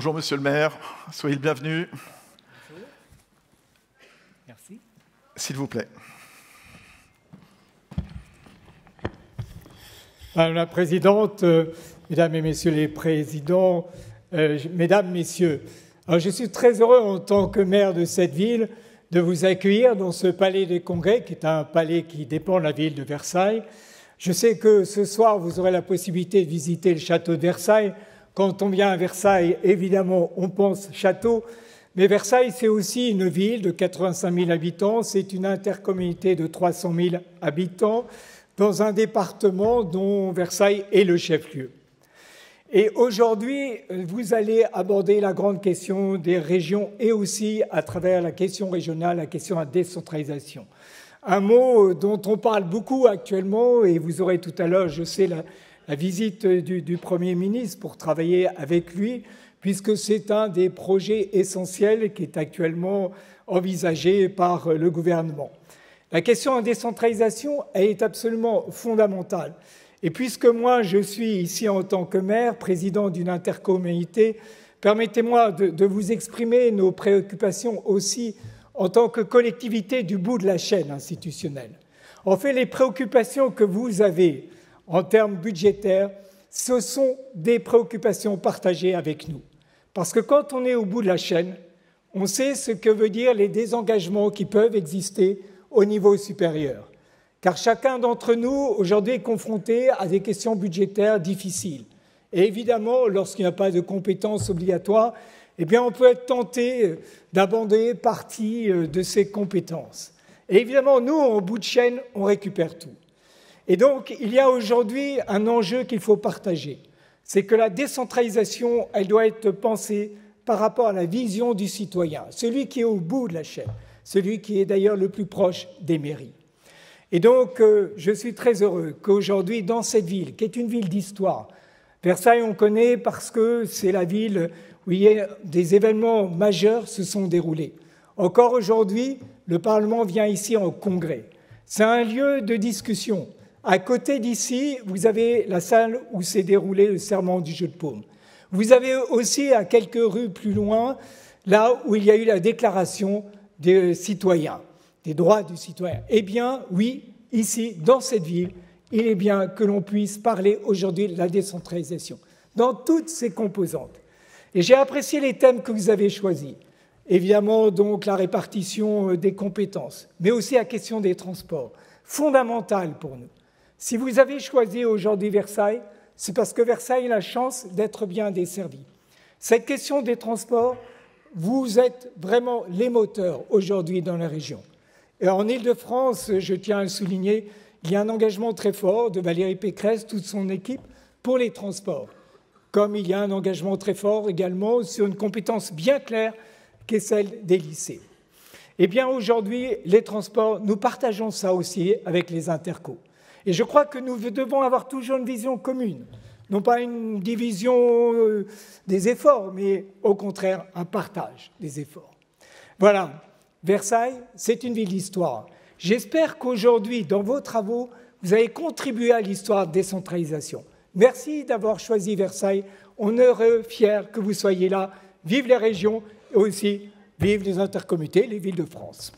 Bonjour Monsieur le maire, soyez le bienvenu. Bonjour. Merci. S'il vous plaît. Madame la Présidente, Mesdames et Messieurs les Présidents, Mesdames, Messieurs, alors je suis très heureux en tant que maire de cette ville de vous accueillir dans ce palais des Congrès, qui est un palais qui dépend de la ville de Versailles. Je sais que ce soir, vous aurez la possibilité de visiter le château de Versailles. Quand on vient à Versailles, évidemment, on pense château. Mais Versailles, c'est aussi une ville de 85 000 habitants. C'est une intercommunauté de 300 000 habitants dans un département dont Versailles est le chef-lieu. Et aujourd'hui, vous allez aborder la grande question des régions et aussi, à travers la question régionale, la question de la décentralisation. Un mot dont on parle beaucoup actuellement, et vous aurez tout à l'heure, je sais, la visite du Premier ministre pour travailler avec lui, puisque c'est un des projets essentiels qui est actuellement envisagé par le gouvernement. La question de la décentralisation, elle est absolument fondamentale. Et puisque moi, je suis ici en tant que maire, président d'une intercommunauté, permettez-moi de vous exprimer nos préoccupations aussi en tant que collectivité du bout de la chaîne institutionnelle. En fait, les préoccupations que vous avez en termes budgétaires, ce sont des préoccupations partagées avec nous. Parce que quand on est au bout de la chaîne, on sait ce que veut dire les désengagements qui peuvent exister au niveau supérieur. Car chacun d'entre nous, aujourd'hui, est confronté à des questions budgétaires difficiles. Et évidemment, lorsqu'il n'y a pas de compétences obligatoires, eh bien, on peut être tenté d'abandonner partie de ces compétences. Et évidemment, nous, en bout de chaîne, on récupère tout. Et donc, il y a aujourd'hui un enjeu qu'il faut partager. C'est que la décentralisation, elle doit être pensée par rapport à la vision du citoyen, celui qui est au bout de la chaîne, celui qui est d'ailleurs le plus proche des mairies. Et donc, je suis très heureux qu'aujourd'hui, dans cette ville, qui est une ville d'histoire, Versailles, on connaît parce que c'est la ville où il y a des événements majeurs se sont déroulés. Encore aujourd'hui, le Parlement vient ici en congrès. C'est un lieu de discussion. À côté d'ici, vous avez la salle où s'est déroulé le serment du jeu de paume. Vous avez aussi, à quelques rues plus loin, là où il y a eu la déclaration des citoyens, des droits du citoyen. Eh bien, oui, ici, dans cette ville, il est bien que l'on puisse parler aujourd'hui de la décentralisation, dans toutes ses composantes. Et j'ai apprécié les thèmes que vous avez choisis. Évidemment, donc, la répartition des compétences, mais aussi la question des transports, fondamentale pour nous. Si vous avez choisi aujourd'hui Versailles, c'est parce que Versailles a la chance d'être bien desservi. Cette question des transports, vous êtes vraiment les moteurs aujourd'hui dans la région. Et en Île-de-France, je tiens à le souligner, il y a un engagement très fort de Valérie Pécresse, toute son équipe, pour les transports. Comme il y a un engagement très fort également sur une compétence bien claire qui est celle des lycées. Eh bien, aujourd'hui, les transports, nous partageons ça aussi avec les intercos. Et je crois que nous devons avoir toujours une vision commune, non pas une division des efforts, mais au contraire un partage des efforts. Voilà, Versailles, c'est une ville d'histoire. J'espère qu'aujourd'hui, dans vos travaux, vous avez contribué à l'histoire de décentralisation. Merci d'avoir choisi Versailles. On est heureux, fiers que vous soyez là. Vive les régions et aussi vive les intercommunautés, les villes de France.